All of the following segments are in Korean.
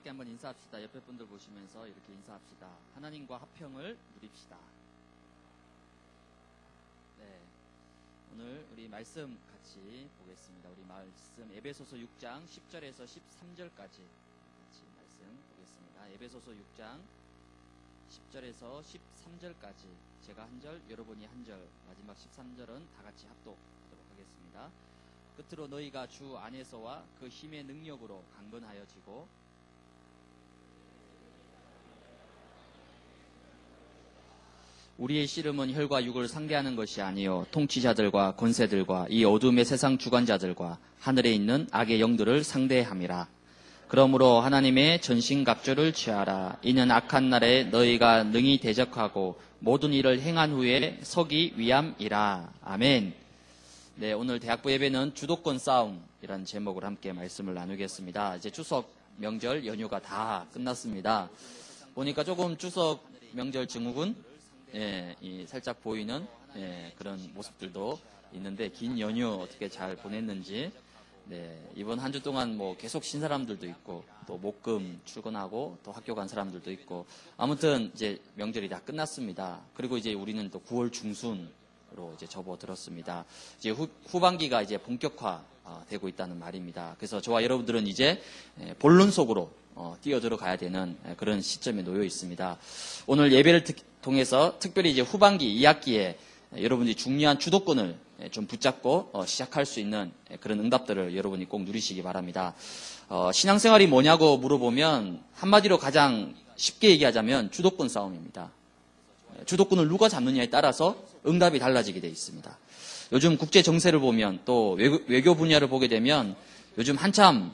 반갑게 한번 인사합시다. 옆에 분들 보시면서 이렇게 인사합시다. 하나님과 화평을 누립시다. 네, 오늘 우리 말씀 같이 보겠습니다. 우리 말씀 에베소서 6장 10절에서 13절까지 같이 말씀 보겠습니다. 에베소서 6장 10절에서 13절까지 제가 한 절, 여러분이 한 절, 마지막 13절은 다 같이 합독하도록 하겠습니다. 끝으로 너희가 주 안에서와 그 힘의 능력으로 강건하여지고 우리의 씨름은 혈과 육을 상대하는 것이 아니요 통치자들과 권세들과 이 어둠의 세상 주관자들과 하늘에 있는 악의 영들을 상대함이라. 그러므로 하나님의 전신갑주를 취하라. 이는 악한 날에 너희가 능히 대적하고 모든 일을 행한 후에 서기 위함이라. 아멘. 네, 오늘 대학부 예배는 주도권 싸움이라는 제목으로 함께 말씀을 나누겠습니다. 이제 추석 명절 연휴가 다 끝났습니다. 보니까 조금 추석 명절 증후군 살짝 보이는 그런 모습들도 있는데 긴 연휴 어떻게 잘 보냈는지 이번 한 주 동안 뭐 계속 쉰 사람들도 있고 또 목금 출근하고 또 학교 간 사람들도 있고 아무튼 이제 명절이 다 끝났습니다. 그리고 이제 우리는 또 9월 중순으로 이제 접어들었습니다. 이제 후반기가 이제 본격화 되고 있다는 말입니다. 그래서 저와 여러분들은 이제 본론 속으로 뛰어들어가야 되는 그런 시점에 놓여 있습니다. 오늘 예배를 통해서 특별히 이제 후반기 2학기에 여러분들이 중요한 주도권을 좀 붙잡고 시작할 수 있는 그런 응답들을 여러분이 꼭 누리시기 바랍니다. 신앙생활이 뭐냐고 물어보면 한마디로 가장 쉽게 얘기하자면 주도권 싸움입니다. 주도권을 누가 잡느냐에 따라서 응답이 달라지게 되어 있습니다. 요즘 국제 정세를 보면 또 외교 분야를 보게 되면 요즘 한참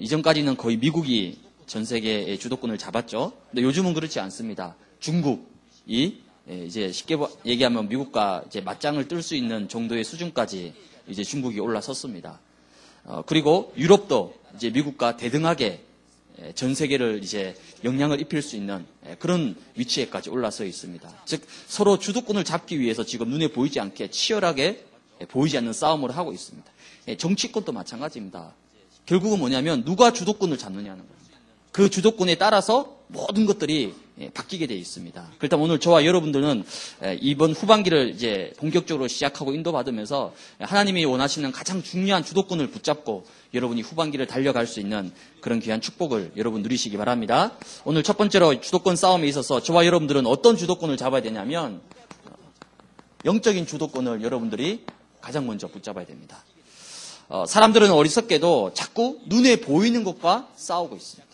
이전까지는 거의 미국이 전 세계의 주도권을 잡았죠. 근데 요즘은 그렇지 않습니다. 중국이 이제 쉽게 얘기하면 미국과 이제 맞짱을 뜰 수 있는 정도의 수준까지 이제 중국이 올라섰습니다. 그리고 유럽도 이제 미국과 대등하게 전 세계를 이제 영향을 입힐 수 있는 그런 위치에까지 올라서 있습니다. 즉 서로 주도권을 잡기 위해서 지금 눈에 보이지 않게 치열하게 보이지 않는 싸움을 하고 있습니다. 정치권도 마찬가지입니다. 결국은 뭐냐면 누가 주도권을 잡느냐는 겁니다. 그 주도권에 따라서 모든 것들이 바뀌게 되어 있습니다. 그렇다면 오늘 저와 여러분들은 이번 후반기를 이제 본격적으로 시작하고 인도받으면서 하나님이 원하시는 가장 중요한 주도권을 붙잡고 여러분이 후반기를 달려갈 수 있는 그런 귀한 축복을 여러분 누리시기 바랍니다. 오늘 첫 번째로 주도권 싸움에 있어서 저와 여러분들은 어떤 주도권을 잡아야 되냐면 영적인 주도권을 여러분들이 가장 먼저 붙잡아야 됩니다. 사람들은 어리석게도 자꾸 눈에 보이는 것과 싸우고 있습니다.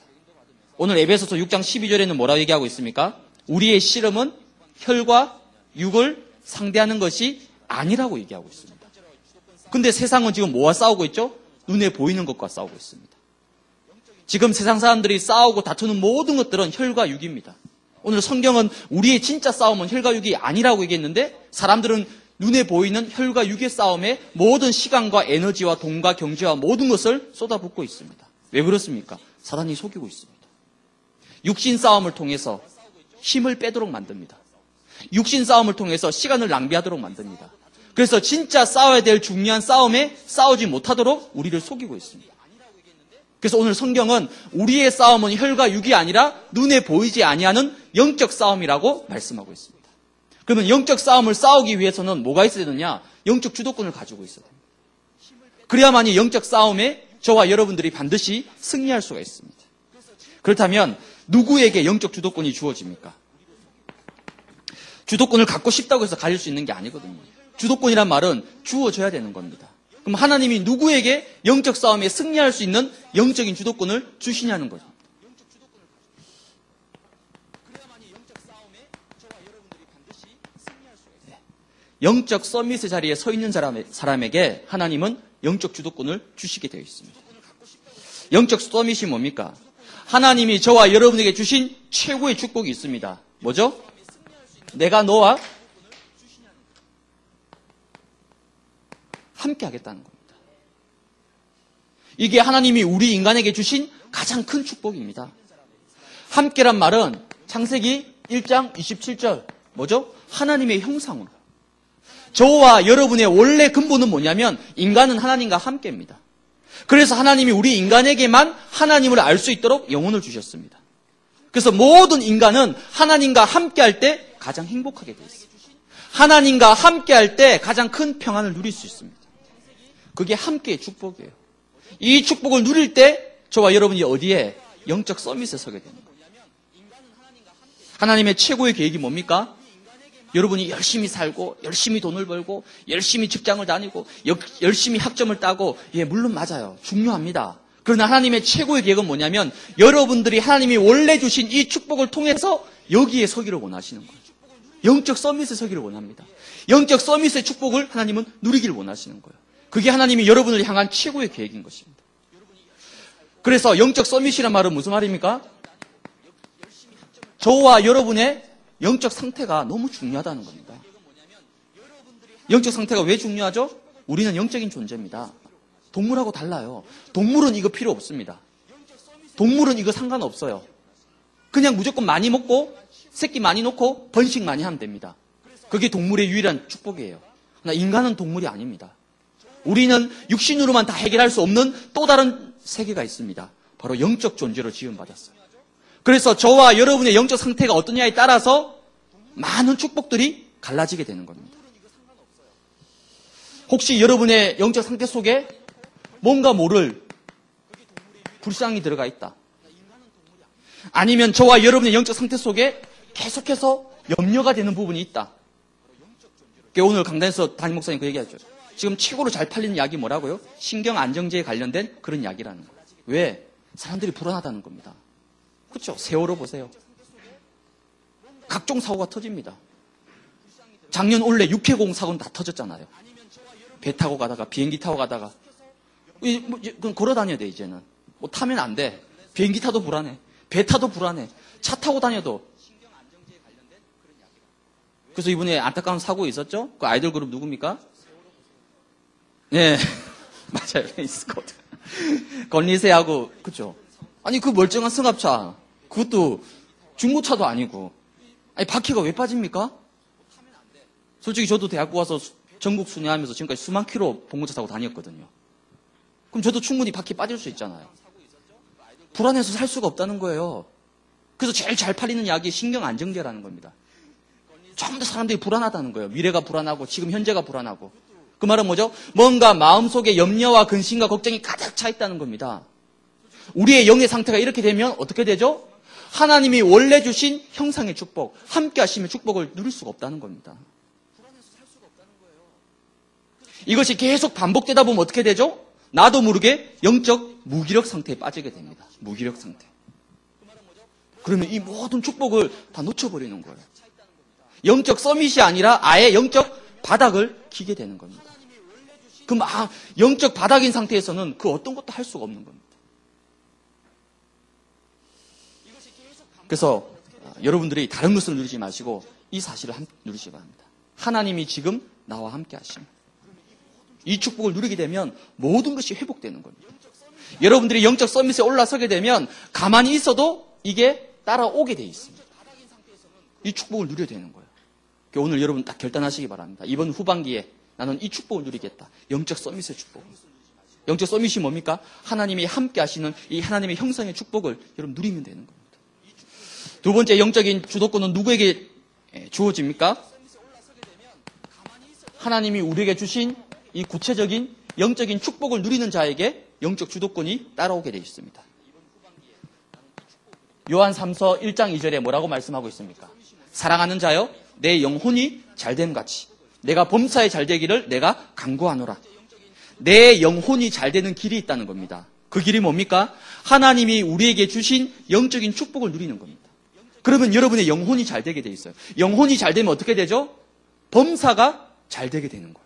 오늘 에베소서 6장 12절에는 뭐라고 얘기하고 있습니까? 우리의 씨름은 혈과 육을 상대하는 것이 아니라고 얘기하고 있습니다. 근데 세상은 지금 뭐와 싸우고 있죠? 눈에 보이는 것과 싸우고 있습니다. 지금 세상 사람들이 싸우고 다투는 모든 것들은 혈과 육입니다. 오늘 성경은 우리의 진짜 싸움은 혈과 육이 아니라고 얘기했는데 사람들은 눈에 보이는 혈과 육의 싸움에 모든 시간과 에너지와 돈과 경제와 모든 것을 쏟아붓고 있습니다. 왜 그렇습니까? 사단이 속이고 있습니다. 육신 싸움을 통해서 힘을 빼도록 만듭니다. 육신 싸움을 통해서 시간을 낭비하도록 만듭니다. 그래서 진짜 싸워야 될 중요한 싸움에 싸우지 못하도록 우리를 속이고 있습니다. 그래서 오늘 성경은 우리의 싸움은 혈과 육이 아니라 눈에 보이지 아니하는 영적 싸움이라고 말씀하고 있습니다. 그러면 영적 싸움을 싸우기 위해서는 뭐가 있어야 되느냐? 영적 주도권을 가지고 있어야 됩니다. 그래야만이 영적 싸움에 저와 여러분들이 반드시 승리할 수가 있습니다. 그렇다면 누구에게 영적 주도권이 주어집니까? 주도권을 갖고 싶다고 해서 가질 수 있는 게 아니거든요. 주도권이란 말은 주어져야 되는 겁니다. 그럼 하나님이 누구에게 영적 싸움에 승리할 수 있는 영적인 주도권을 주시냐는 거죠. 영적 서밋의 자리에 서 있는 사람에게 하나님은 영적 주도권을 주시게 되어 있습니다. 영적 서밋이 뭡니까? 하나님이 저와 여러분에게 주신 최고의 축복이 있습니다. 뭐죠? 내가 너와 함께 하겠다는 겁니다. 이게 하나님이 우리 인간에게 주신 가장 큰 축복입니다. 함께란 말은 창세기 1장 27절 뭐죠? 하나님의 형상으로. 저와 여러분의 원래 근본은 뭐냐면 인간은 하나님과 함께입니다. 그래서 하나님이 우리 인간에게만 하나님을 알 수 있도록 영혼을 주셨습니다. 그래서 모든 인간은 하나님과 함께할 때 가장 행복하게 돼 있어요. 하나님과 함께할 때 가장 큰 평안을 누릴 수 있습니다. 그게 함께의 축복이에요. 이 축복을 누릴 때 저와 여러분이 어디에? 영적 서밋에 서게 되는 거예요. 하나님의 최고의 계획이 뭡니까? 여러분이 열심히 살고 열심히 돈을 벌고 열심히 직장을 다니고 열심히 학점을 따고, 예, 물론 맞아요. 중요합니다. 그러나 하나님의 최고의 계획은 뭐냐면 여러분들이 하나님이 원래 주신 이 축복을 통해서 여기에 서기를 원하시는 거예요. 영적 서밋에 서기를 원합니다. 영적 서밋의 축복을 하나님은 누리기를 원하시는 거예요. 그게 하나님이 여러분을 향한 최고의 계획인 것입니다. 그래서 영적 서밋이란 말은 무슨 말입니까? 저와 여러분의 영적 상태가 너무 중요하다는 겁니다. 영적 상태가 왜 중요하죠? 우리는 영적인 존재입니다. 동물하고 달라요. 동물은 이거 필요 없습니다. 동물은 이거 상관없어요. 그냥 무조건 많이 먹고 새끼 많이 놓고 번식 많이 하면 됩니다. 그게 동물의 유일한 축복이에요. 그러나 인간은 동물이 아닙니다. 우리는 육신으로만 다 해결할 수 없는 또 다른 세계가 있습니다. 바로 영적 존재로 지음받았어요. 그래서 저와 여러분의 영적 상태가 어떠냐에 따라서 많은 축복들이 갈라지게 되는 겁니다. 혹시 여러분의 영적 상태 속에 뭔가 모를 불상이 들어가 있다. 아니면 저와 여러분의 영적 상태 속에 계속해서 염려가 되는 부분이 있다. 오늘 강단에서 담임 목사님 그 얘기하죠. 지금 최고로 잘 팔리는 약이 뭐라고요? 신경 안정제에 관련된 그런 약이라는 거예요. 왜? 사람들이 불안하다는 겁니다. 그렇죠? 세월호 보세요. 각종 사고가 터집니다. 작년 올해 육해공 사고는 다 터졌잖아요. 배 타고 가다가 비행기 타고 가다가 그럼 걸어 다녀야 돼. 이제는 뭐 타면 안 돼. 비행기 타도 불안해. 배 타도 불안해. 차 타고 다녀도. 그래서 이번에 안타까운 사고 있었죠? 그 아이돌 그룹 누굽니까? 네. 맞아요. 스코트. 건리세하고, 그쵸? 아니, 그 멀쩡한 승합차. 그것도 중고차도 아니고. 아니, 바퀴가 왜 빠집니까? 솔직히 저도 대학교 와서 전국 순회하면서 지금까지 수만 킬로 봉고차 타고 다녔거든요. 그럼 저도 충분히 바퀴 빠질 수 있잖아요. 불안해서 살 수가 없다는 거예요. 그래서 제일 잘 팔리는 약이 신경 안정제라는 겁니다. 전부 다 사람들이 불안하다는 거예요. 미래가 불안하고 지금 현재가 불안하고. 그 말은 뭐죠? 뭔가 마음속에 염려와 근심과 걱정이 가득 차 있다는 겁니다. 우리의 영의 상태가 이렇게 되면 어떻게 되죠? 하나님이 원래 주신 형상의 축복, 함께 하시면 축복을 누릴 수가 없다는 겁니다. 이것이 계속 반복되다 보면 어떻게 되죠? 나도 모르게 영적 무기력 상태에 빠지게 됩니다. 무기력 상태. 그러면 이 모든 축복을 다 놓쳐버리는 거예요. 영적 서밋이 아니라 아예 영적 바닥을 기게 되는 겁니다. 그럼 영적 바닥인 상태에서는 그 어떤 것도 할 수가 없는 겁니다. 그래서 여러분들이 다른 것을 누리지 마시고 이 사실을 누리시기 바랍니다. 하나님이 지금 나와 함께 하십니다. 이 축복을 누리게 되면 모든 것이 회복되는 겁니다. 여러분들이 영적 서밋에 올라서게 되면 가만히 있어도 이게 따라오게 돼 있습니다. 이 축복을 누려야 되는 거예요. 오늘 여러분 딱 결단하시기 바랍니다. 이번 후반기에 나는 이 축복을 누리겠다. 영적 서밋의 축복. 영적 서밋이 뭡니까? 하나님이 함께 하시는 이 하나님의 형상의 축복을 여러분 누리면 되는 겁니다. 두 번째 영적인 주도권은 누구에게 주어집니까? 하나님이 우리에게 주신 이 구체적인 영적인 축복을 누리는 자에게 영적 주도권이 따라오게 되어 있습니다. 요한 3서 1장 2절에 뭐라고 말씀하고 있습니까? 사랑하는 자여 내 영혼이 잘됨 같이 내가 범사에 잘되기를 내가 간구하노라. 내 영혼이 잘되는 길이 있다는 겁니다. 그 길이 뭡니까? 하나님이 우리에게 주신 영적인 축복을 누리는 겁니다. 그러면 여러분의 영혼이 잘되게 돼 있어요. 영혼이 잘되면 어떻게 되죠? 범사가 잘되게 되는 거예요.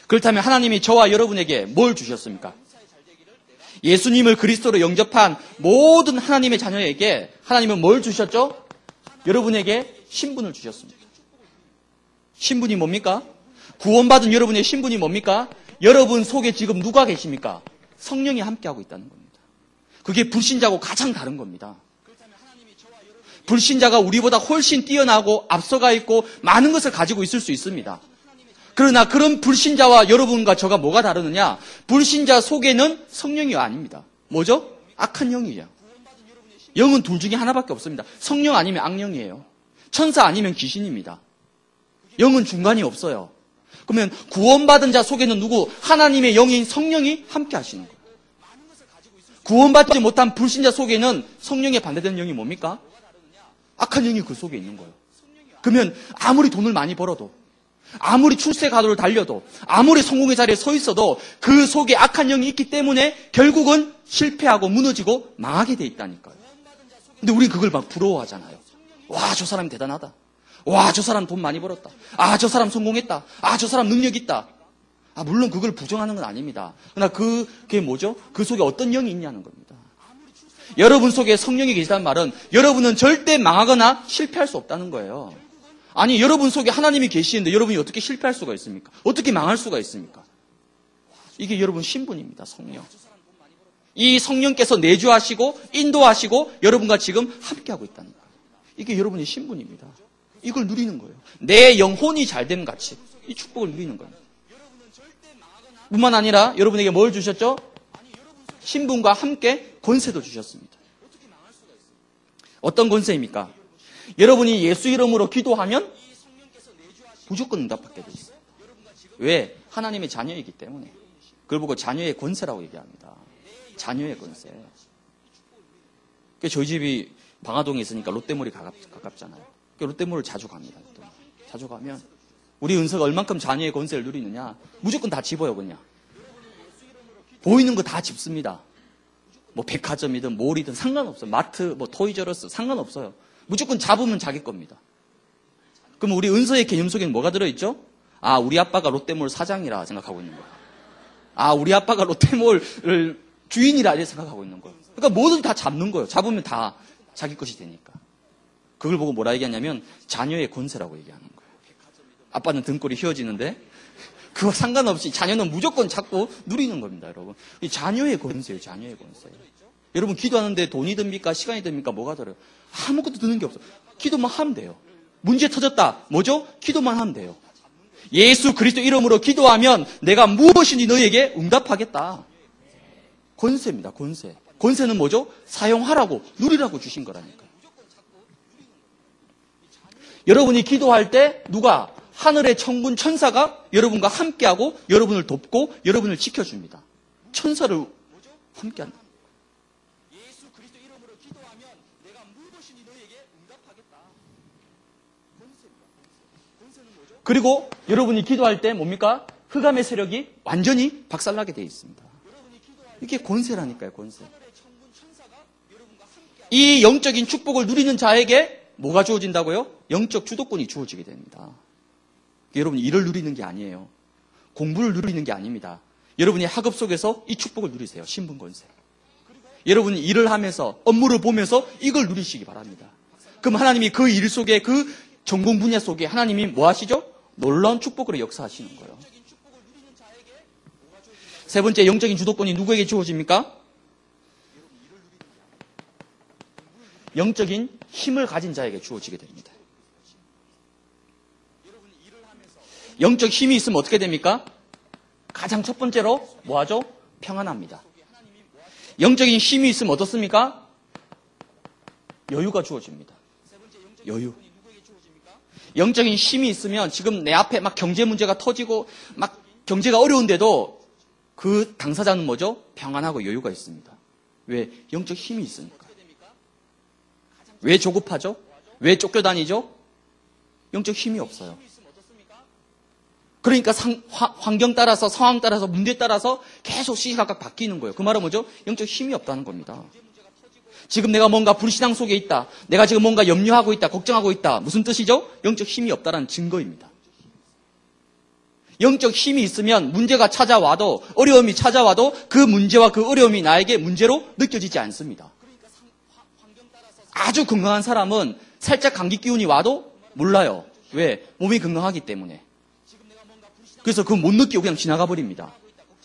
그렇다면 하나님이 저와 여러분에게 뭘 주셨습니까? 예수님을 그리스도로 영접한 모든 하나님의 자녀에게 하나님은 뭘 주셨죠? 여러분에게 신분을 주셨습니다. 신분이 뭡니까? 구원받은 여러분의 신분이 뭡니까? 여러분 속에 지금 누가 계십니까? 성령이 함께하고 있다는 겁니다. 그게 불신자하고 가장 다른 겁니다. 불신자가 우리보다 훨씬 뛰어나고 앞서가 있고 많은 것을 가지고 있을 수 있습니다. 그러나 그런 불신자와 여러분과 저가 뭐가 다르느냐? 불신자 속에는 성령이 아닙니다. 뭐죠? 악한 영이에요. 영은 둘 중에 하나밖에 없습니다. 성령 아니면 악령이에요. 천사 아니면 귀신입니다. 영은 중간이 없어요. 그러면 구원받은 자 속에는 누구? 하나님의 영인 성령이 함께 하시는 거예요. 구원받지 못한 불신자 속에는 성령에 반대되는 영이 뭡니까? 악한 영이 그 속에 있는 거예요. 그러면 아무리 돈을 많이 벌어도, 아무리 출세 가도를 달려도, 아무리 성공의 자리에 서 있어도 그 속에 악한 영이 있기 때문에 결국은 실패하고 무너지고 망하게 돼 있다니까요. 근데 우린 그걸 막 부러워하잖아요. 와, 저 사람이 대단하다. 와, 저 사람 돈 많이 벌었다. 아, 저 사람 성공했다. 아, 저 사람 능력 있다. 아, 물론 그걸 부정하는 건 아닙니다. 그러나 그게 뭐죠? 그 속에 어떤 영이 있냐는 겁니다. 여러분 속에 성령이 계시다는 말은 여러분은 절대 망하거나 실패할 수 없다는 거예요. 아니, 여러분 속에 하나님이 계시는데 여러분이 어떻게 실패할 수가 있습니까? 어떻게 망할 수가 있습니까? 이게 여러분 신분입니다, 성령. 이 성령께서 내주하시고 인도하시고 여러분과 지금 함께하고 있다는 거예요. 이게 여러분의 신분입니다. 이걸 누리는 거예요. 내 영혼이 잘됨 같이 이 축복을 누리는 거예요. 뿐만 아니라 여러분에게 뭘 주셨죠? 신분과 함께 권세도 주셨습니다. 어떤 권세입니까? 여러분이 예수 이름으로 기도하면 무조건 응답받게 되어 있어요. 왜? 하나님의 자녀이기 때문에. 그걸 보고 자녀의 권세라고 얘기합니다. 자녀의 권세. 저희 집이 방화동에 있으니까 롯데몰이 가깝잖아요. 롯데몰을 자주 갑니다. 자주 가면 우리 은서가 얼만큼 자녀의 권세를 누리느냐? 무조건 다 집어요, 그냥. 보이는 거 다 집습니다. 뭐 백화점이든 몰이든 상관없어요. 마트, 뭐 토이저러스 상관없어요. 무조건 잡으면 자기 겁니다. 그럼 우리 은서의 개념 속에는 뭐가 들어있죠? 아, 우리 아빠가 롯데몰 사장이라 생각하고 있는 거예요. 아, 우리 아빠가 롯데몰을 주인이라 이렇게 생각하고 있는 거예요. 그러니까 뭐든 다 잡는 거예요. 잡으면 다 자기 것이 되니까. 그걸 보고 뭐라 얘기하냐면 자녀의 권세라고 얘기하는 거예요. 아빠는 등골이 휘어지는데 그거 상관없이 자녀는 무조건 잡고 누리는 겁니다, 여러분. 이 자녀의 권세예요, 자녀의 권세. 여러분 기도하는데 돈이 듭니까? 시간이 듭니까? 뭐가 들어요? 아무것도 드는 게 없어요. 기도만 하면 돼요. 문제 터졌다. 뭐죠? 기도만 하면 돼요. 예수 그리스도 이름으로 기도하면 내가 무엇이든지 너에게 응답하겠다. 권세입니다, 권세. 권세는 뭐죠? 사용하라고, 누리라고 주신 거라니까요. 여러분이 기도할 때 누가? 하늘의 천군 천사가 여러분과 함께하고 여러분을 돕고 여러분을 지켜줍니다. 천사를 함께한다. 예수 그리스도 이름으로 기도하면 내가 무엇이든지 너에게 응답하겠다. 권세는 뭐죠? 그리고 여러분이 기도할 때 뭡니까? 흑암의 세력이 완전히 박살나게 되어 있습니다. 이게 권세라니까요, 권세. 이 영적인 축복을 누리는 자에게 뭐가 주어진다고요? 영적 주도권이 주어지게 됩니다. 여러분이 일을 누리는 게 아니에요. 공부를 누리는 게 아닙니다. 여러분이 학업 속에서 이 축복을 누리세요. 신분 권세. 여러분이 일을 하면서 업무를 보면서 이걸 누리시기 바랍니다. 그럼 하나님이 그 일 속에 그 전공 분야 속에 하나님이 뭐 하시죠? 놀라운 축복으로 역사하시는 거예요. 세 번째 영적인 주도권이 누구에게 주어집니까? 영적인 힘을 가진 자에게 주어지게 됩니다. 영적 힘이 있으면 어떻게 됩니까? 가장 첫 번째로 뭐하죠? 평안합니다. 영적인 힘이 있으면 어떻습니까? 여유가 주어집니다. 여유. 영적인 힘이 있으면 지금 내 앞에 막 경제 문제가 터지고 막 경제가 어려운데도 그 당사자는 뭐죠? 평안하고 여유가 있습니다. 왜? 영적 힘이 있으니까. 왜 조급하죠? 왜 쫓겨다니죠? 영적 힘이 없어요. 그러니까 환경 따라서 상황 따라서 문제 따라서 계속 시시각각 바뀌는 거예요. 그 말은 뭐죠? 영적 힘이 없다는 겁니다. 지금 내가 뭔가 불신앙 속에 있다. 내가 지금 뭔가 염려하고 있다. 걱정하고 있다. 무슨 뜻이죠? 영적 힘이 없다는 증거입니다. 영적 힘이 있으면 문제가 찾아와도 어려움이 찾아와도 그 문제와 그 어려움이 나에게 문제로 느껴지지 않습니다. 아주 건강한 사람은 살짝 감기 기운이 와도 몰라요. 왜? 몸이 건강하기 때문에. 그래서 그거 못 느끼고 그냥 지나가 버립니다.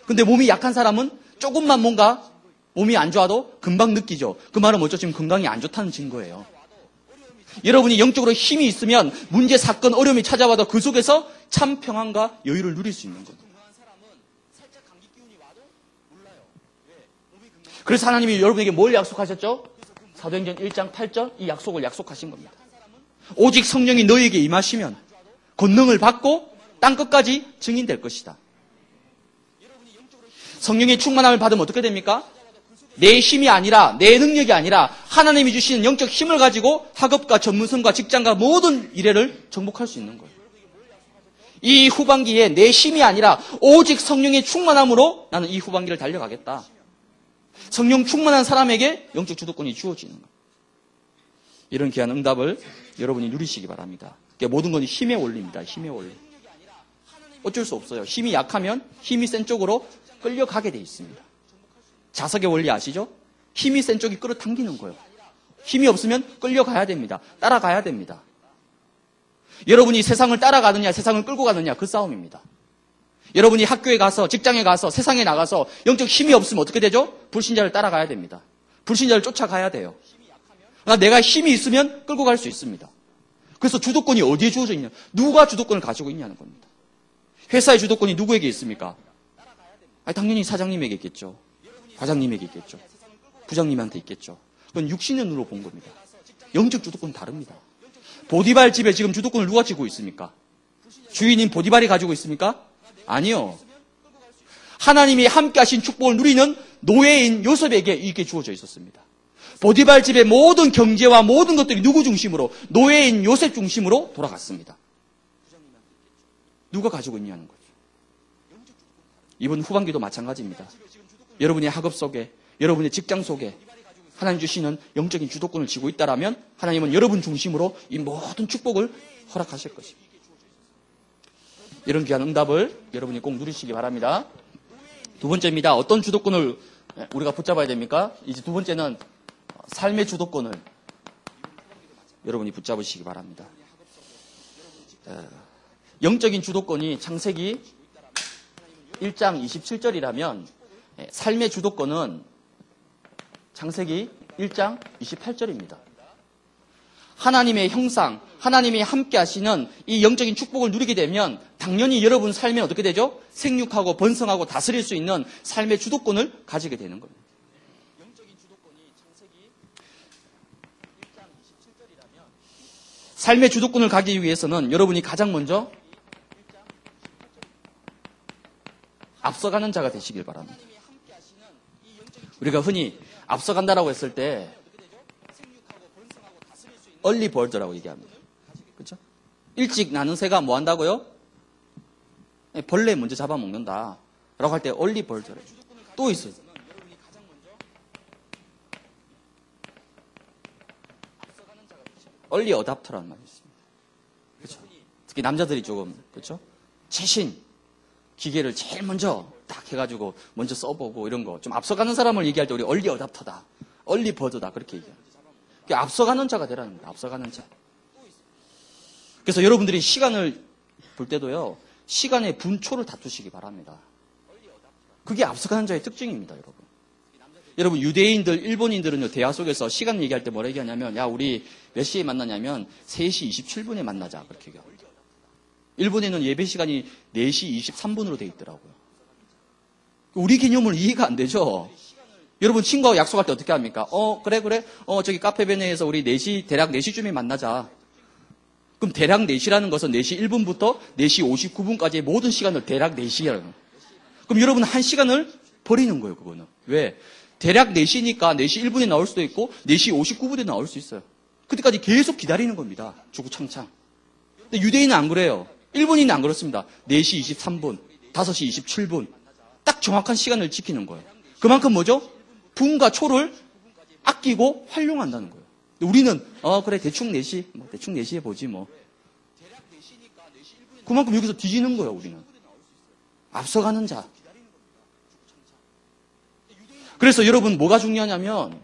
근데 몸이 약한 사람은 조금만 뭔가 몸이 안 좋아도 금방 느끼죠. 그 말은 뭐죠? 지금 건강이 안 좋다는 증거예요. 여러분이 영적으로 힘이 있으면 문제, 사건, 어려움이 찾아와도 그 속에서 참 평안과 여유를 누릴 수 있는 겁니다. 그래서 하나님이 여러분에게 뭘 약속하셨죠? 사도행전 1장 8절 이 약속을 약속하신 겁니다. 오직 성령이 너희에게 임하시면 권능을 받고 땅끝까지 증인될 것이다. 성령의 충만함을 받으면 어떻게 됩니까? 내 힘이 아니라, 내 능력이 아니라 하나님이 주시는 영적 힘을 가지고 학업과 전문성과 직장과 모든 일회를 정복할 수 있는 거예요. 이 후반기에 내 힘이 아니라 오직 성령의 충만함으로 나는 이 후반기를 달려가겠다. 성령 충만한 사람에게 영적 주도권이 주어지는 거예요. 이런 귀한 응답을 여러분이 누리시기 바랍니다. 그러니까 모든 건 힘의 원리입니다. 힘의 원리. 어쩔 수 없어요. 힘이 약하면 힘이 센 쪽으로 끌려가게 돼 있습니다. 자석의 원리 아시죠? 힘이 센 쪽이 끌어당기는 거예요. 힘이 없으면 끌려가야 됩니다. 따라가야 됩니다. 여러분이 세상을 따라가느냐, 세상을 끌고 가느냐, 그 싸움입니다. 여러분이 학교에 가서, 직장에 가서, 세상에 나가서 영적 힘이 없으면 어떻게 되죠? 불신자를 따라가야 됩니다. 불신자를 쫓아가야 돼요. 그러나 내가 힘이 있으면 끌고 갈 수 있습니다. 그래서 주도권이 어디에 주어져 있냐? 누가 주도권을 가지고 있냐는 겁니다. 회사의 주도권이 누구에게 있습니까? 당연히 사장님에게 있겠죠. 과장님에게 있겠죠. 부장님한테 있겠죠. 그건 육신의 눈으로 본 겁니다. 영적 주도권은 다릅니다. 보디발 집에 지금 주도권을 누가 쥐고 있습니까? 주인인 보디발이 가지고 있습니까? 아니요. 하나님이 함께 하신 축복을 누리는 노예인 요셉에게 이게 주어져 있었습니다. 보디발 집의 모든 경제와 모든 것들이 누구 중심으로? 노예인 요셉 중심으로 돌아갔습니다. 누가 가지고 있냐는 거죠. 이번 후반기도 마찬가지입니다. 여러분의 학업 속에, 여러분의 직장 속에 하나님 주시는 영적인 주도권을 쥐고 있다라면 하나님은 여러분 중심으로 이 모든 축복을 허락하실 것입니다. 이런 귀한 응답을 여러분이 꼭 누리시기 바랍니다. 두 번째입니다. 어떤 주도권을 우리가 붙잡아야 됩니까? 이제 두 번째는 삶의 주도권을 여러분이 붙잡으시기 바랍니다. 영적인 주도권이 창세기 1장 27절이라면 삶의 주도권은 창세기 1장 28절입니다. 하나님의 형상, 하나님이 함께 하시는 이 영적인 축복을 누리게 되면 당연히 여러분 삶에 어떻게 되죠? 생육하고 번성하고 다스릴 수 있는 삶의 주도권을 가지게 되는 겁니다. 삶의 주도권을 가기 위해서는 여러분이 가장 먼저 앞서가는 자가 되시길 바랍니다. 우리가 흔히 앞서간다라고 했을 때 얼리 벌드라고 얘기합니다. 그렇죠? 일찍 나는 새가 뭐 한다고요? 벌레 먼저 잡아먹는다 라고 할 때 얼리 벌드래요. 또 있어요. 얼리 어답터라는 말이 있습니다. 그렇죠? 특히 남자들이 조금 그렇죠? 최신 기계를 제일 먼저 딱 해가지고 먼저 써보고 이런 거 좀 앞서가는 사람을 얘기할 때 우리 얼리 어답터다, 얼리 버드다 그렇게 얘기합니다. 앞서가는 자가 되라는 겁니다. 앞서가는 자. 그래서 여러분들이 시간을 볼 때도요, 시간의 분초를 다투시기 바랍니다. 그게 앞서가는 자의 특징입니다, 여러분. 여러분, 유대인들, 일본인들은요, 대화 속에서 시간 얘기할 때 뭐라 얘기하냐면, 야, 우리 몇 시에 만나냐면, 3시 27분에 만나자. 그렇게 얘기해요. 일본에는 예배 시간이 4시 23분으로 돼 있더라고요. 우리 개념은 이해가 안 되죠? 여러분, 친구하고 약속할 때 어떻게 합니까? 그래. 저기 카페베네에서 우리 4시, 대략 4시쯤에 만나자. 그럼 대략 4시라는 것은 4시 1분부터 4시 59분까지의 모든 시간을 대략 4시라는 거예요. 그럼 여러분은 1시간을 버리는 거예요, 그거는. 왜? 대략 4시니까 4시 1분에 나올 수도 있고 4시 59분에 나올 수 있어요. 그때까지 계속 기다리는 겁니다. 주구장창. 근데 유대인은 안 그래요. 일본인은 안 그렇습니다. 4시 23분, 5시 27분. 딱 정확한 시간을 지키는 거예요. 그만큼 뭐죠? 분과 초를 아끼고 활용한다는 거예요. 우리는 그래 대충 4시, 대충 4시에 보지 뭐. 그만큼 여기서 뒤지는 거예요, 우리는. 앞서가는 자. 그래서 여러분 뭐가 중요하냐면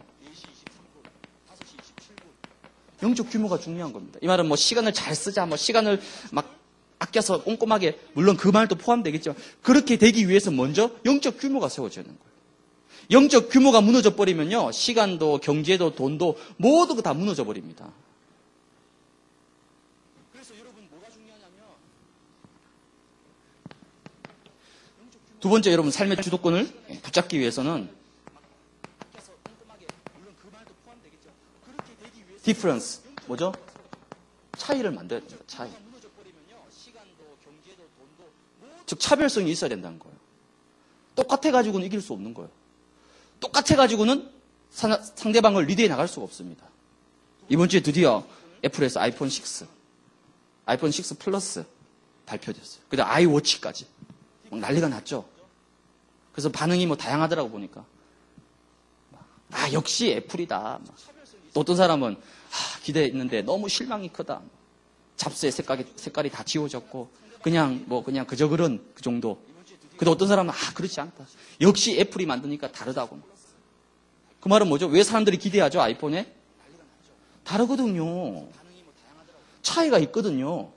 영적 규모가 중요한 겁니다. 이 말은 뭐 시간을 잘 쓰자, 뭐 시간을 막 아껴서 꼼꼼하게, 물론 그 말도 포함되겠지만 그렇게 되기 위해서 먼저 영적 규모가 세워져야 하는 거예요. 영적 규모가 무너져 버리면요, 시간도 경제도 돈도 모두 다 무너져 버립니다. 두 번째, 여러분 삶의 주도권을 붙잡기 위해서는 디퍼런스, 뭐죠? 차이를 만들어야 됩니다. 차이. 즉 차별성이 있어야 된다는 거예요. 똑같아가지고는 이길 수 없는 거예요. 똑같아가지고는 상대방을 리드해 나갈 수가 없습니다. 이번 주에 드디어 애플에서 아이폰 6, 아이폰 6 플러스 발표됐어요. 그다음 아이워치까지 막 난리가 났죠. 그래서 반응이 뭐 다양하더라고 보니까. 아 역시 애플이다. 또 어떤 사람은 기대했는데 너무 실망이 크다. 잡스의 색깔이 다 지워졌고 그냥 그저 그런 그 정도. 근데 어떤 사람은 그렇지 않다. 역시 애플이 만드니까 다르다고. 그 말은 뭐죠? 왜 사람들이 기대하죠? 아이폰에? 다르거든요. 차이가 있거든요.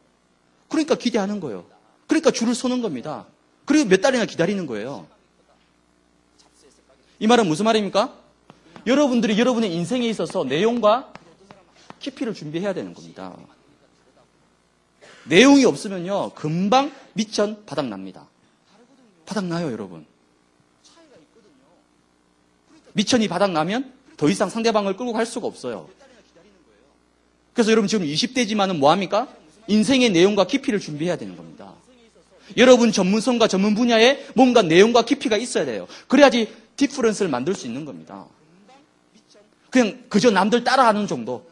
그러니까 기대하는 거예요. 그러니까 줄을 서는 겁니다. 그리고 몇 달이나 기다리는 거예요. 이 말은 무슨 말입니까? 여러분들이 여러분의 인생에 있어서 내용과 깊이를 준비해야 되는 겁니다. 내용이 없으면요, 금방 미천 바닥납니다. 바닥나요, 여러분. 미천이 바닥나면 더 이상 상대방을 끌고 갈 수가 없어요. 그래서 여러분 지금 20대지만은 뭐합니까? 인생의 내용과 깊이를 준비해야 되는 겁니다. 여러분 전문성과 전문 분야에 뭔가 내용과 깊이가 있어야 돼요. 그래야지 디퍼런스를 만들 수 있는 겁니다. 그냥 그저 남들 따라하는 정도,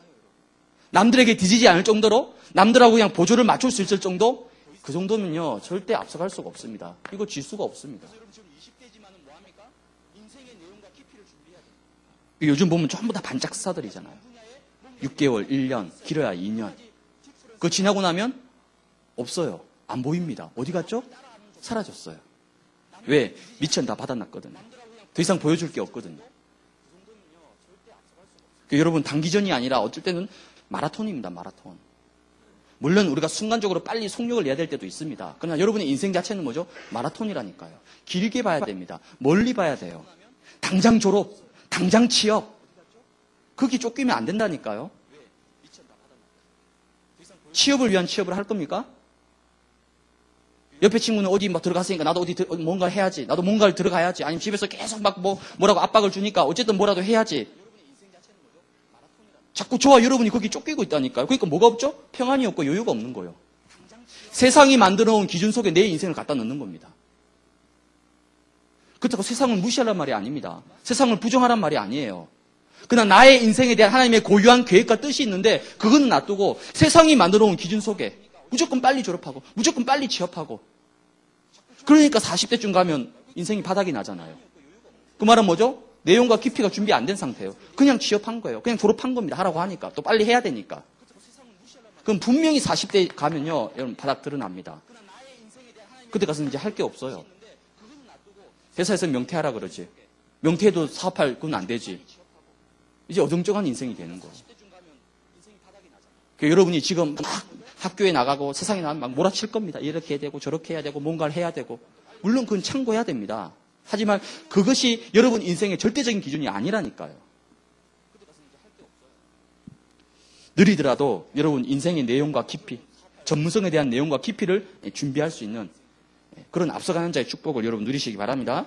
남들에게 뒤지지 않을 정도로, 남들하고 그냥 보조를 맞출 수 있을 정도, 그 정도면요 절대 앞서갈 수가 없습니다. 이거 질 수가 없습니다. 요즘 보면 전부 다 반짝 스타들이잖아요. 6개월, 1년, 길어야 2년. 그거 지나고 나면 없어요. 안 보입니다. 어디 갔죠? 사라졌어요. 왜? 미천 다 받아놨거든요. 더 이상 보여줄 게 없거든요. 여러분 단기전이 아니라 어쩔 때는 마라톤입니다. 마라톤. 물론 우리가 순간적으로 빨리 속력을 내야 될 때도 있습니다. 그러나 여러분의 인생 자체는 뭐죠? 마라톤이라니까요. 길게 봐야 됩니다. 멀리 봐야 돼요. 당장 졸업, 당장 취업. 거기 쫓기면 안 된다니까요. 취업을 위한 취업을 할 겁니까? 옆에 친구는 어디 막 들어갔으니까 나도 어디 뭔가 해야지. 나도 뭔가를 들어가야지. 아니면 집에서 계속 막 뭐라고 압박을 주니까 어쨌든 뭐라도 해야지. 자꾸 저와 여러분이 거기 쫓기고 있다니까요. 그러니까 뭐가 없죠? 평안이 없고 여유가 없는 거예요. 세상이 만들어 놓은 기준 속에 내 인생을 갖다 넣는 겁니다. 그렇다고 세상을 무시하란 말이 아닙니다. 세상을 부정하란 말이 아니에요. 그러나 나의 인생에 대한 하나님의 고유한 계획과 뜻이 있는데 그거는 놔두고 세상이 만들어 놓은 기준 속에 무조건 빨리 졸업하고 무조건 빨리 취업하고 그러니까 40대쯤 가면 인생이 바닥이 나잖아요. 그 말은 뭐죠? 내용과 깊이가 준비 안 된 상태예요. 그냥 취업한 거예요. 그냥 졸업한 겁니다. 하라고 하니까. 또 빨리 해야 되니까. 그럼 분명히 40대 가면요. 여러분 바닥 드러납니다. 그때 가서 이제 할 게 없어요. 회사에서 명퇴하라 그러지. 명퇴해도 사업할 그건 안 되지. 이제 어정쩡한 인생이 되는 거예요. 그러니까 여러분이 지금 막 학교에 나가고 세상에 나가면 막 몰아칠 겁니다. 이렇게 해야 되고 저렇게 해야 되고 뭔가를 해야 되고. 물론 그건 참고해야 됩니다. 하지만 그것이 여러분 인생의 절대적인 기준이 아니라니까요. 느리더라도 여러분 인생의 내용과 깊이, 전문성에 대한 내용과 깊이를 준비할 수 있는 그런 앞서가는 자의 축복을 여러분 누리시기 바랍니다.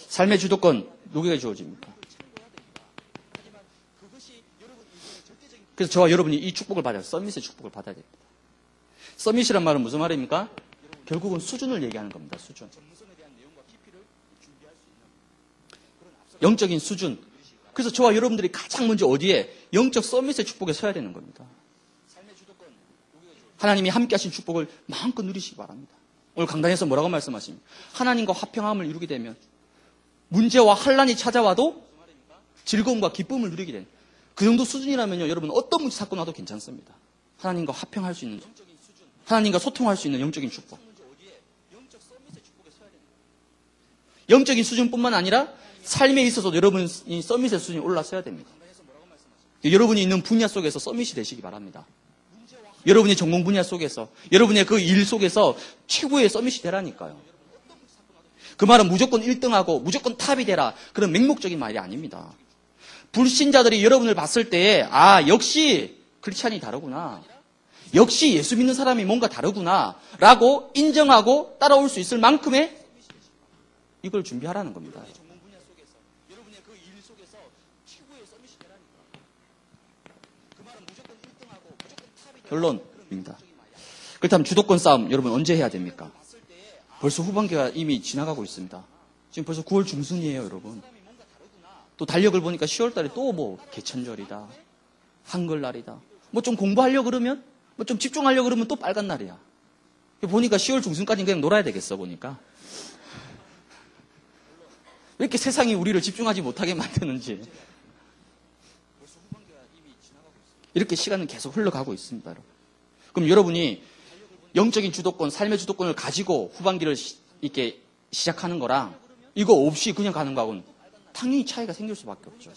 삶의 주도권 누구에게 주어집니까? 그래서 저와 여러분이 이 축복을 받아야 돼요. 서밋의 축복을 받아야 됩니다. 서밋이란 말은 무슨 말입니까? 결국은 수준을 얘기하는 겁니다. 수준. 영적인 수준. 그래서 저와 여러분들이 가장 먼저 어디에? 영적 서밋의 축복에 서야 되는 겁니다. 하나님이 함께 하신 축복을 마음껏 누리시기 바랍니다. 오늘 강단에서 뭐라고 말씀하십니까? 하나님과 화평함을 이루게 되면 문제와 환란이 찾아와도 즐거움과 기쁨을 누리게 되는 그 정도 수준이라면요. 여러분 어떤 문제 사건 와도 괜찮습니다. 하나님과 화평할 수 있는, 하나님과 소통할 수 있는 영적인 축복. 영적인 수준뿐만 아니라 삶에 있어서도 여러분이 서밋의 수준이 올라서야 됩니다. 여러분이 있는 분야 속에서 서밋이 되시기 바랍니다. 여러분의 전공 분야 속에서, 여러분의 그 일 속에서 최고의 서밋이 되라니까요. 그 말은 무조건 1등하고 무조건 탑이 되라. 그런 맹목적인 말이 아닙니다. 불신자들이 여러분을 봤을 때에 역시 크리스찬이 다르구나. 역시 예수 믿는 사람이 뭔가 다르구나 라고 인정하고 따라올 수 있을 만큼의 이걸 준비하라는 겁니다. 결론입니다. 그렇다면 주도권 싸움 여러분 언제 해야 됩니까? 벌써 후반기가 이미 지나가고 있습니다. 지금 벌써 9월 중순이에요, 여러분. 또 달력을 보니까 10월 달에 또 뭐 개천절이다. 한글날이다. 뭐 좀 공부하려고 그러면 뭐 좀 집중하려고 그러면 또 빨간 날이야. 보니까 10월 중순까지는 그냥 놀아야 되겠어, 보니까. 왜 이렇게 세상이 우리를 집중하지 못하게 만드는지. 이렇게 시간은 계속 흘러가고 있습니다, 여러분. 그럼 여러분이 영적인 주도권, 삶의 주도권을 가지고 후반기를 이렇게 시작하는 거랑 이거 없이 그냥 가는 거하고는 당연히 차이가 생길 수밖에 없죠.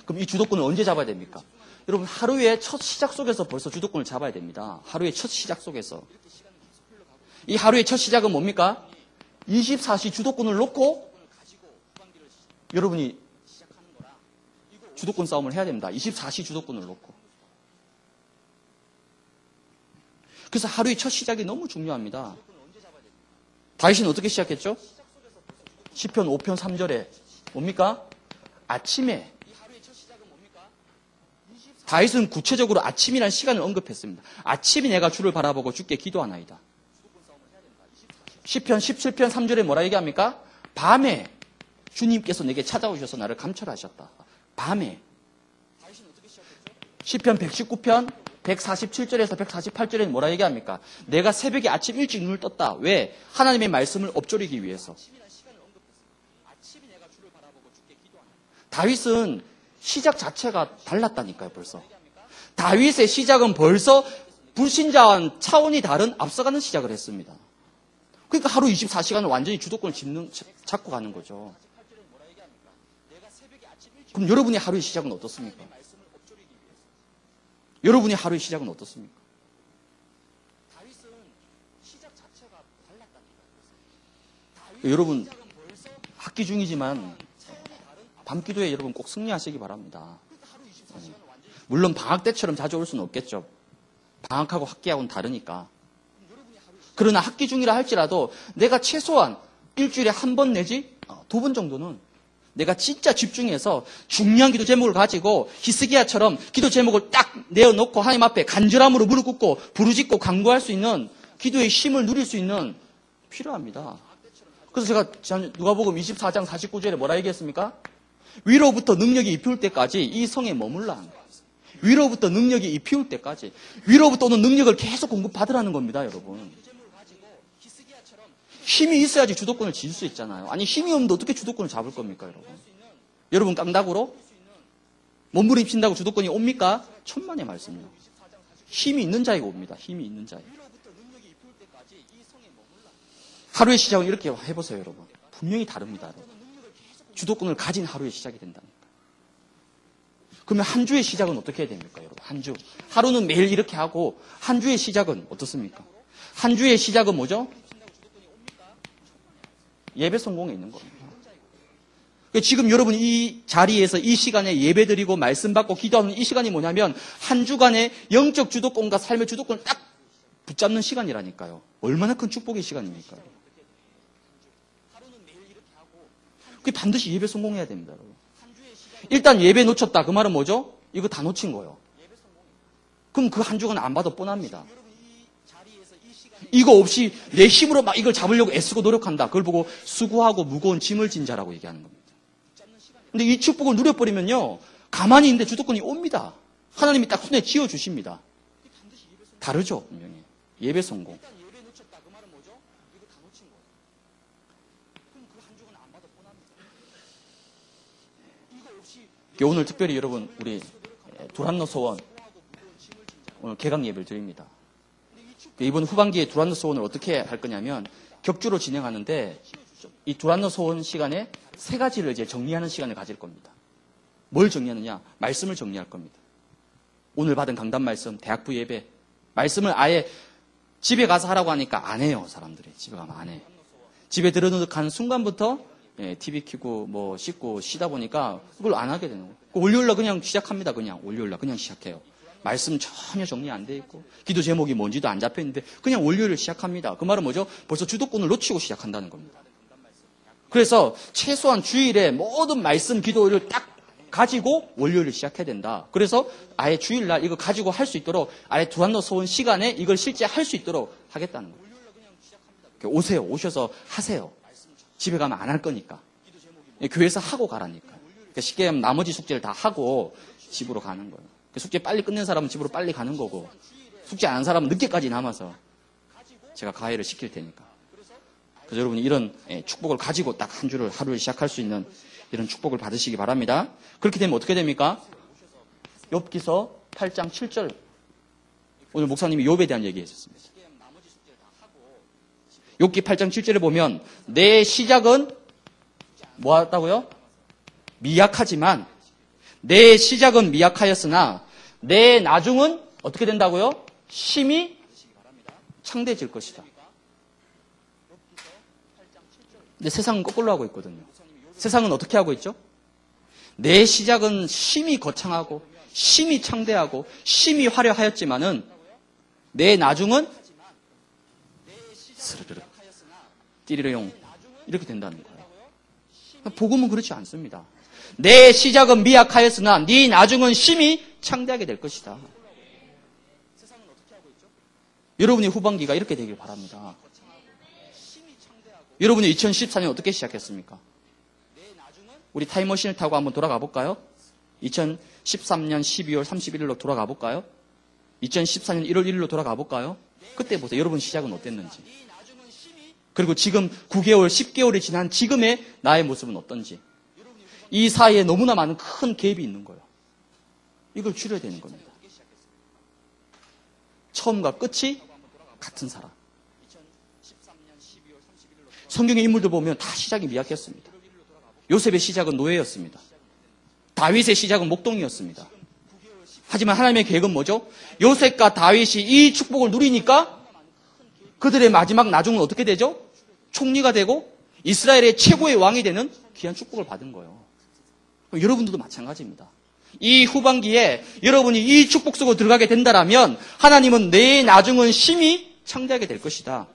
그럼 이 주도권을 언제 잡아야 됩니까? 여러분 하루의 첫 시작 속에서 벌써 주도권을 잡아야 됩니다. 하루의 첫 시작 속에서. 이 하루의 첫 시작은 뭡니까? 24시 주도권을 놓고 여러분이 주도권 싸움을 해야 됩니다. 24시 주도권을 놓고. 그래서 하루의 첫 시작이 너무 중요합니다. 다윗은 어떻게 시작했죠? 시편 5편 3절에 뭡니까? 아침에. 다윗은 구체적으로 아침이라는 시간을 언급했습니다. 아침에 내가 주를 바라보고 주께 기도하나이다. 시편 17편 3절에 뭐라 얘기합니까? 밤에 주님께서 내게 찾아오셔서 나를 감찰하셨다. 밤에. 시편 119편 147절에서 148절에는 뭐라 얘기합니까? 내가 새벽에 아침 일찍 눈을 떴다. 왜? 하나님의 말씀을 엎조리기 위해서. 다윗은 시작 자체가 달랐다니까요, 벌써. 다윗의 시작은 벌써 불신자와는 차원이 다른 앞서가는 시작을 했습니다. 그러니까 하루 24시간을 완전히 주도권을 잡고 가는 거죠. 그럼 여러분의 하루의 시작은 어떻습니까? 여러분의 하루의 시작은 어떻습니까? 여러분 학기 중이지만 밤기도에 여러분 꼭 승리하시기 바랍니다. 물론 방학 때처럼 자주 올 수는 없겠죠. 방학하고 학기하고는 다르니까. 그러나 학기 중이라 할지라도 내가 최소한 일주일에 한 번 내지 2번 정도는 내가 진짜 집중해서 중요한 기도 제목을 가지고 히스기야처럼 기도 제목을 딱 내어놓고 하나님 앞에 간절함으로 무릎 꿇고 부르짖고 간구할 수 있는 기도의 힘을 누릴 수 있는 필요합니다. 그래서 제가 누가복음 24장 49절에 뭐라 얘기했습니까? 위로부터 능력이 입힐 때까지 이 성에 머물라 하는 거예요. 위로부터 능력이 입힐 때까지. 위로부터 오는 능력을 계속 공급받으라는 겁니다, 여러분. 힘이 있어야지 주도권을 지을 수 있잖아요. 아니 힘이 없는데 어떻게 주도권을 잡을 겁니까, 여러분? 여러분 깡다구로 몸부림친다고 주도권이 옵니까? 천만의 말씀이요. 힘이 있는 자에게 옵니다. 힘이 있는 자에게. 하루의 시작은 이렇게 해보세요, 여러분. 분명히 다릅니다, 여러분. 주도권을 가진 하루의 시작이 된다니까. 그러면 한 주의 시작은 어떻게 해야 됩니까, 여러분? 한 주. 하루는 매일 이렇게 하고 한 주의 시작은 어떻습니까? 한 주의 시작은 뭐죠? 예배 성공에 있는 겁니다. 지금 여러분 이 자리에서 이 시간에 예배 드리고 말씀 받고 기도하는 이 시간이 뭐냐면 한 주간의 영적 주도권과 삶의 주도권을 딱 붙잡는 시간이라니까요. 얼마나 큰 축복의 시간입니까? 그게 반드시 예배 성공해야 됩니다, 여러분. 일단 예배 놓쳤다. 그 말은 뭐죠? 이거 다 놓친 거예요. 그럼 그 한 주간 안 봐도 뻔합니다. 이거 없이 내 힘으로 막 이걸 잡으려고 애쓰고 노력한다. 그걸 보고 수고하고 무거운 짐을 진 자라고 얘기하는 겁니다. 근데 이 축복을 누려버리면요. 가만히 있는데 주도권이 옵니다. 하나님이 딱 손에 쥐어주십니다. 다르죠, 분명히. 예배 성공. 오늘 특별히 여러분 우리 두란노 소원 오늘 개강 예배를 드립니다. 이번 후반기에 두란노 소원을 어떻게 할 거냐면 격주로 진행하는데 이 두란노 소원 시간에 3가지를 이제 정리하는 시간을 가질 겁니다. 뭘 정리하느냐? 말씀을 정리할 겁니다. 오늘 받은 강단 말씀, 대학부 예배 말씀을 아예 집에 가서 하라고 하니까 안 해요, 사람들이. 집에 가면 안 해. 집에 들어놓는 순간부터 TV 켜고 뭐 씻고 쉬다 보니까 그걸 안 하게 되는 거예요. 월요일날 그냥 시작합니다. 그냥 월요일날 그냥 시작해요. 말씀 전혀 정리 안 돼 있고 기도 제목이 뭔지도 안 잡혀 있는데 그냥 월요일을 시작합니다. 그 말은 뭐죠? 벌써 주도권을 놓치고 시작한다는 겁니다. 그래서 최소한 주일에 모든 말씀 기도를 딱 가지고 월요일을 시작해야 된다. 그래서 아예 주일날 이거 가지고 할 수 있도록 아예 두란노 소원 시간에 이걸 실제 할 수 있도록 하겠다는 거예요. 오세요. 오셔서 하세요. 집에 가면 안 할 거니까. 교회에서 하고 가라니까. 그러니까 쉽게 하면 나머지 숙제를 다 하고 집으로 가는 거예요. 숙제 빨리 끝낸 사람은 집으로 빨리 가는 거고 숙제 안 한 사람은 늦게까지 남아서 제가 가해를 시킬 테니까. 그래서 여러분이 이런 축복을 가지고 딱 한 주를 하루를 시작할 수 있는 이런 축복을 받으시기 바랍니다. 그렇게 되면 어떻게 됩니까? 욥기서 8장 7절. 오늘 목사님이 욥에 대한 얘기 했었습니다. 욥기 8장 7절에 보면 내 시작은 뭐였다고요? 미약하지만 내 시작은 미약하였으나 내 나중은 어떻게 된다고요? 심히 창대해질 것이다. 근데 세상은 거꾸로 하고 있거든요. 세상은 어떻게 하고 있죠? 내 시작은 심히 거창하고 심히 창대하고 심히 화려하였지만은 내 나중은 스르르르 띠리르용 이렇게 된다는 거예요. 복음은 그렇지 않습니다. 내 시작은 미약하였으나 네 나중은 심히 창대하게 될 것이다. 여러분의 후반기가 이렇게 되길 바랍니다. 여러분이 2014년 어떻게 시작했습니까? 우리 타임머신을 타고 한번 돌아가 볼까요? 2013년 12월 31일로 돌아가 볼까요? 2014년 1월 1일로 돌아가 볼까요? 그때 보세요. 여러분 시작은 어땠는지. 그리고 지금 9개월, 10개월이 지난 지금의 나의 모습은 어떤지. 이 사이에 너무나 많은 큰 갭이 있는 거예요. 이걸 줄여야 되는 겁니다. 처음과 끝이 같은 사람. 성경의 인물들 보면 다 시작이 미약했습니다. 요셉의 시작은 노예였습니다. 다윗의 시작은 목동이었습니다. 하지만 하나님의 계획은 뭐죠? 요셉과 다윗이 이 축복을 누리니까 그들의 마지막 나중은 어떻게 되죠? 총리가 되고 이스라엘의 최고의 왕이 되는 귀한 축복을 받은 거예요. 여러분들도 마찬가지입니다. 이 후반기에 여러분이 이 축복 속으로 들어가게 된다라면 하나님은 내 나중은 심히 창대하게 될 것이다.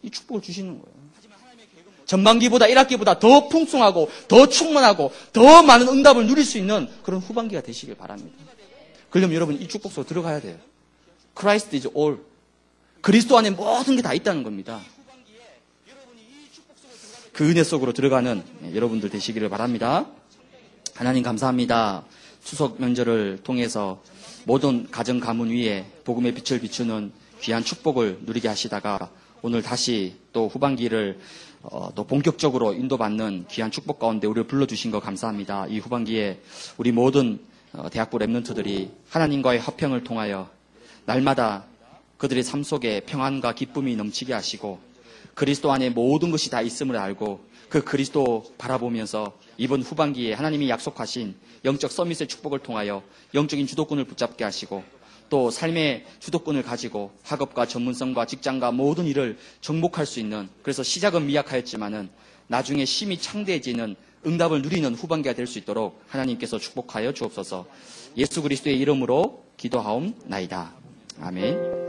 이 축복을 주시는 거예요. 전반기보다 1학기보다 더 풍성하고 더 충만하고 더 많은 응답을 누릴 수 있는 그런 후반기가 되시길 바랍니다. 그러려면 여러분 이 축복 속으로 들어가야 돼요. Christ is all. 그리스도 안에 모든 게 다 있다는 겁니다. 그 은혜 속으로 들어가는 여러분들 되시기를 바랍니다. 하나님 감사합니다. 추석 명절을 통해서 모든 가정 가문 위에 복음의 빛을 비추는 귀한 축복을 누리게 하시다가 오늘 다시 또 후반기를 또 본격적으로 인도받는 귀한 축복 가운데 우리를 불러주신 거 감사합니다. 이 후반기에 우리 모든 대학부 랩런트들이 하나님과의 화평을 통하여 날마다 그들의 삶 속에 평안과 기쁨이 넘치게 하시고 그리스도 안에 모든 것이 다 있음을 알고 그 그리스도 바라보면서 이번 후반기에 하나님이 약속하신 영적 서밋의 축복을 통하여 영적인 주도권을 붙잡게 하시고 또 삶의 주도권을 가지고 학업과 전문성과 직장과 모든 일을 정복할 수 있는 그래서 시작은 미약하였지만은 나중에 심히 창대해지는 응답을 누리는 후반기가 될 수 있도록 하나님께서 축복하여 주옵소서. 예수 그리스도의 이름으로 기도하옵나이다. 아멘.